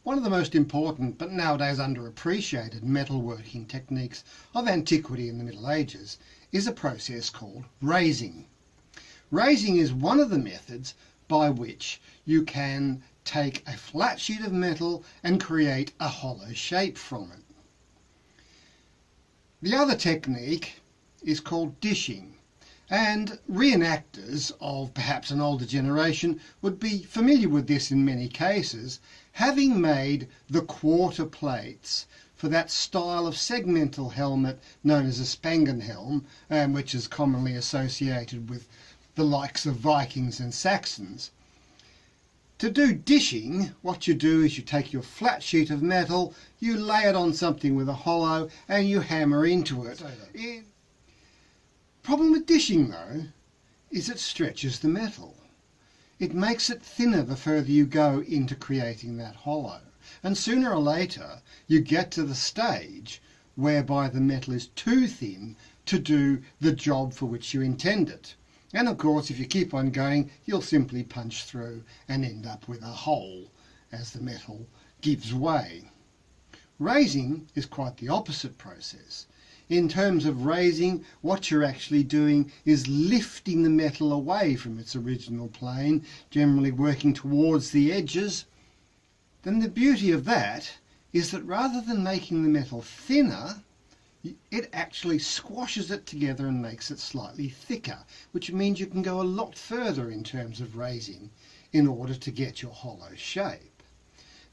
One of the most important but nowadays underappreciated metalworking techniques of antiquity in the Middle Ages is a process called raising. Raising is one of the methods by which you can take a flat sheet of metal and create a hollow shape from it. The other technique is called dishing, and reenactors of perhaps an older generation would be familiar with this in many cases, having made the quarter plates for that style of segmental helmet known as a Spangenhelm, which is commonly associated with the likes of Vikings and Saxons. To do dishing, what you do is you take your flat sheet of metal, you lay it on something with a hollow, and you hammer into it. Problem with dishing, though, is it stretches the metal. It makes it thinner the further you go into creating that hollow. And sooner or later, you get to the stage whereby the metal is too thin to do the job for which you intend it. And of course, if you keep on going, you'll simply punch through and end up with a hole as the metal gives way. Raising is quite the opposite process. In terms of raising, what you're actually doing is lifting the metal away from its original plane, generally working towards the edges. Then the beauty of that is that rather than making the metal thinner, it actually squashes it together and makes it slightly thicker, which means you can go a lot further in terms of raising in order to get your hollow shape.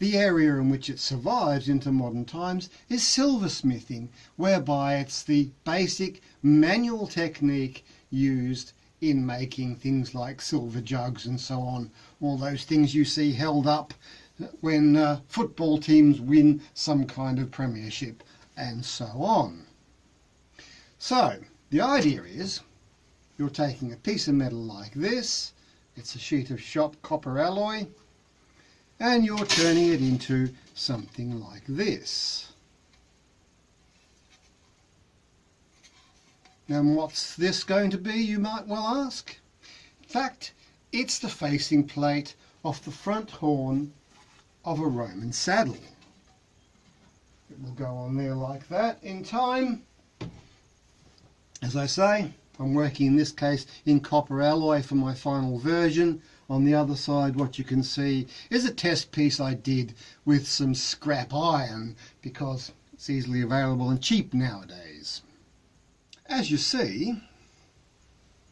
The area in which it survives into modern times is silversmithing, whereby it's the basic manual technique used in making things like silver jugs and so on, all those things you see held up when football teams win some kind of premiership and so on. So the idea is you're taking a piece of metal like this, it's a sheet of shop copper alloy, and you're turning it into something like this. And what's this going to be, you might well ask? In fact, it's the facing plate off the front horn of a Roman saddle. It will go on there like that in time. As I say, I'm working in this case in copper alloy for my final version. On the other side, what you can see is a test piece I did with some scrap iron because it's easily available and cheap nowadays. As you see,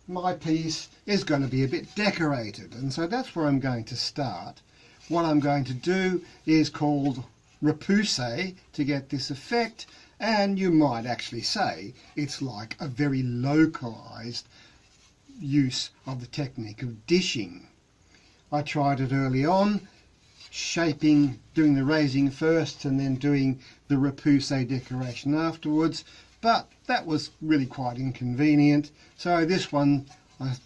my piece is going to be a bit decorated, and so that's where I'm going to start. What I'm going to do is called repousse to get this effect, and you might actually say it's like a very localized use of the technique of dishing. I tried it early on, shaping, doing the raising first and then doing the repousse decoration afterwards, but that was really quite inconvenient. So this one I've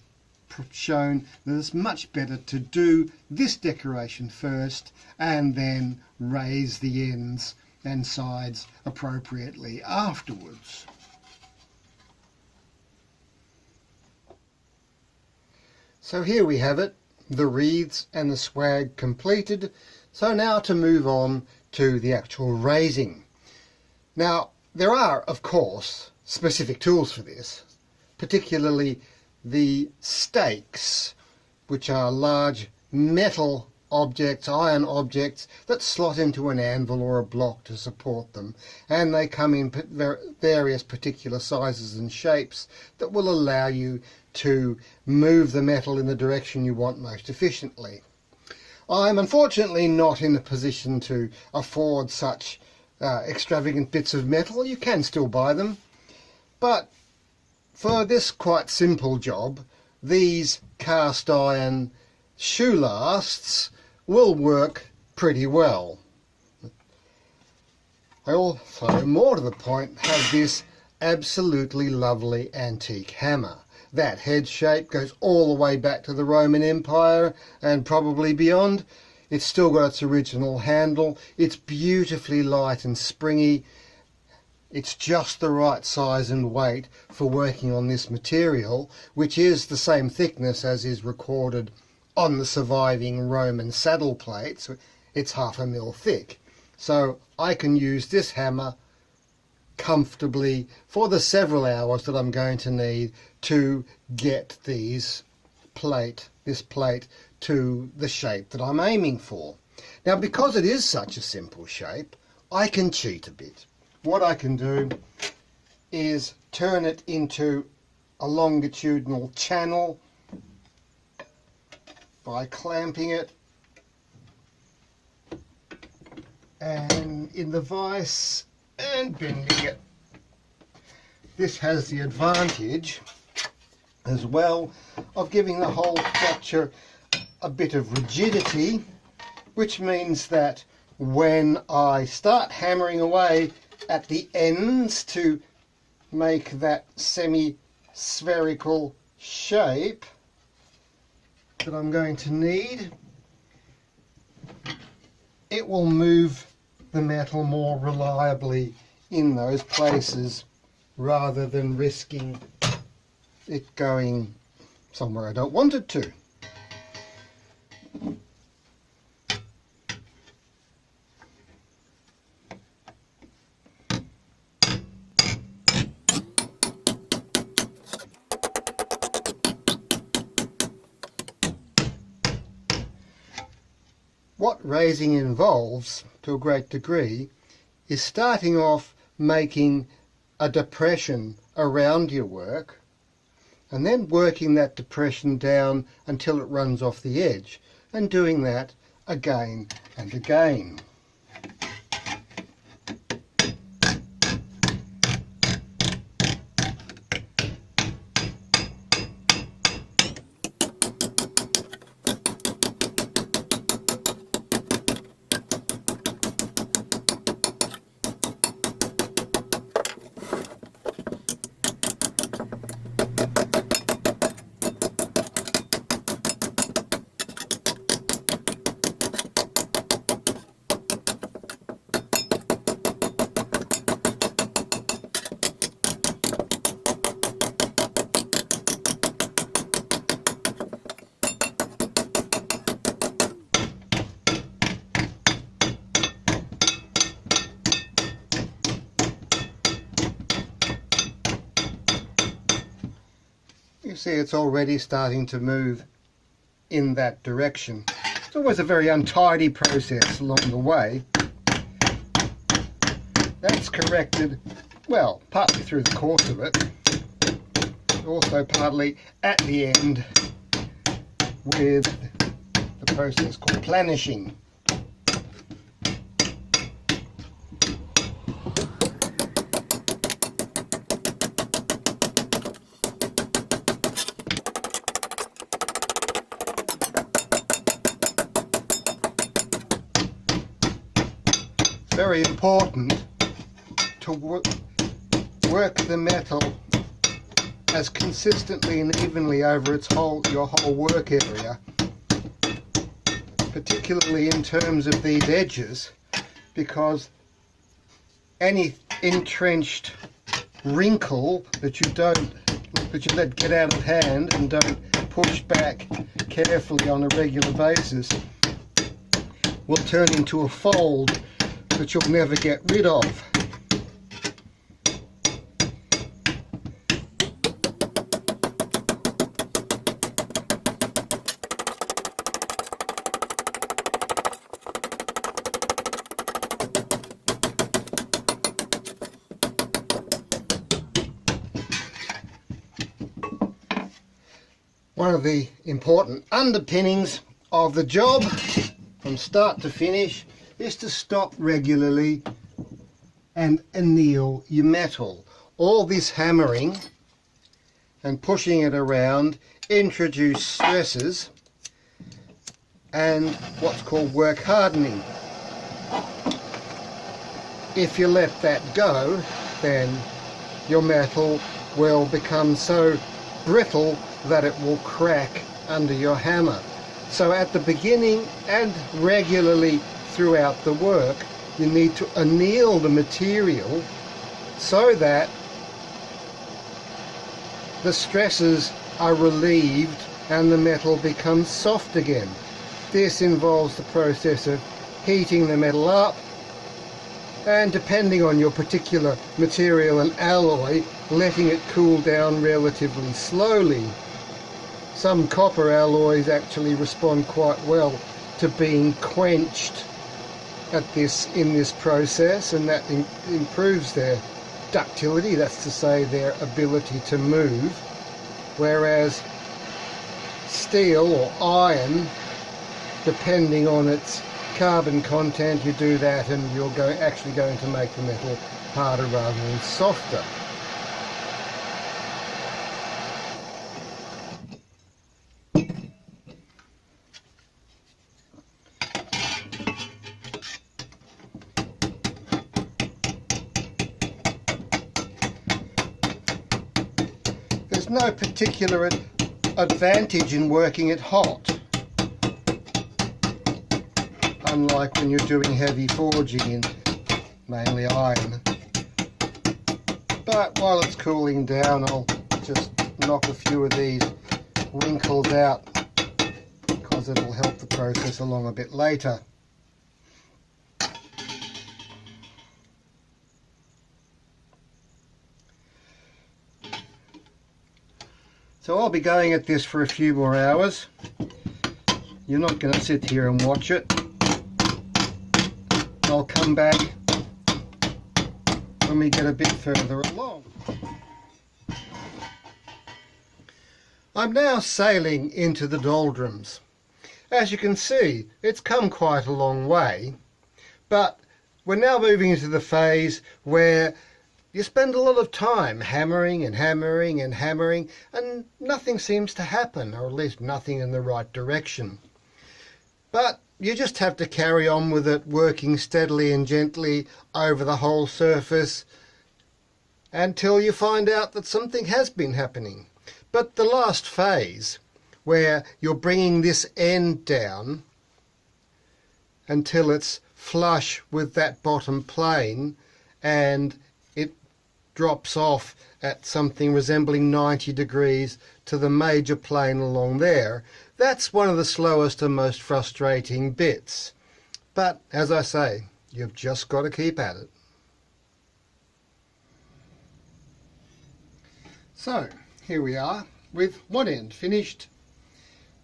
shown that it's much better to do this decoration first and then raise the ends and sides appropriately afterwards. So here we have it, the wreaths and the swag completed. So now to move on to the actual raising. Now there are, of course, specific tools for this, particularly the stakes, which are large metal objects, iron objects, that slot into an anvil or a block to support them, and they come in various particular sizes and shapes that will allow you to move the metal in the direction you want most efficiently. I'm unfortunately not in a position to afford such extravagant bits of metal. You can still buy them, but for this quite simple job, these cast iron shoe lasts will work pretty well. I also, more to the point, have this absolutely lovely antique hammer. That head shape goes all the way back to the Roman Empire and probably beyond. It's still got its original handle. It's beautifully light and springy. It's just the right size and weight for working on this material, which is the same thickness as is recorded on the surviving Roman saddle plates. it's 1/2 mil thick. So I can use this hammer comfortably for the several hours that I'm going to need to get this plate to the shape that I'm aiming for. Now, because it is such a simple shape, I can cheat a bit. What I can do is turn it into a longitudinal channel by clamping it and in the vise and bending it. This has the advantage as well of giving the whole structure a bit of rigidity, which means that when I start hammering away at the ends to make that semi-spherical shape that I'm going to need, it will move the metal more reliably in those places rather than risking it going somewhere I don't want it to. What raising involves, to a great degree, is starting off making a depression around your work and then working that depression down until it runs off the edge, and doing that again and again. You see it's already starting to move in that direction. It's always a very untidy process along the way. That's corrected, well, partly through the course of it, also partly at the end with the process called planishing. Very important to work the metal as consistently and evenly over your whole work area, particularly in terms of these edges, because any entrenched wrinkle that you let get out of hand and don't push back carefully on a regular basis will turn into a fold that you'll never get rid of. One of the important underpinnings of the job from start to finish is to stop regularly and anneal your metal. All this hammering and pushing it around introduce stresses and what's called work hardening. If you let that go, then your metal will become so brittle that it will crack under your hammer. So at the beginning and regularly throughout the work, you need to anneal the material so that the stresses are relieved and the metal becomes soft again. This involves the process of heating the metal up, and depending on your particular material and alloy, letting it cool down relatively slowly. Some copper alloys actually respond quite well to being quenched in this process, and that improves their ductility, that's to say their ability to move, whereas steel or iron, depending on its carbon content, you do that and you're actually going to make the metal harder rather than softer. There's no particular advantage in working it hot, unlike when you're doing heavy forging in mainly iron. But while it's cooling down, I'll just knock a few of these wrinkles out because it'll help the process along a bit later. So I'll be going at this for a few more hours. You're not going to sit here and watch it. I'll come back when we get a bit further along. I'm now sailing into the doldrums. As you can see, it's come quite a long way, but we're now moving into the phase where you spend a lot of time hammering and hammering and hammering, and nothing seems to happen, or at least nothing in the right direction. But you just have to carry on with it, working steadily and gently over the whole surface until you find out that something has been happening. But the last phase, where you're bringing this end down until it's flush with that bottom plane and it drops off at something resembling 90 degrees to the major plane along there, that's one of the slowest and most frustrating bits. But as I say, you've just got to keep at it. So here we are with one end finished.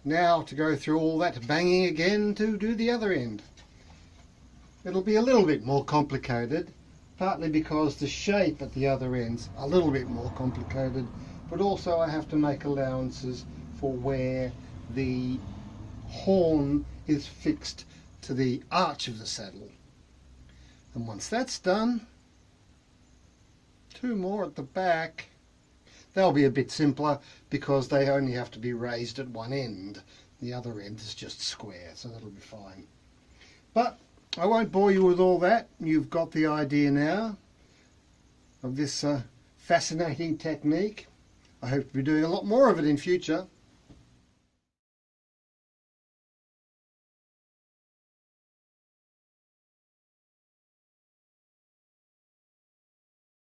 Now to go through all that banging again to do the other end. It'll be a little bit more complicated, partly because the shape at the other end's a little bit more complicated, but also I have to make allowances for where the horn is fixed to the arch of the saddle. And once that's done, two more at the back. They'll be a bit simpler because they only have to be raised at one end. The other end is just square, so that'll be fine. But I won't bore you with all that. You've got the idea now of this fascinating technique. I hope to be doing a lot more of it in future.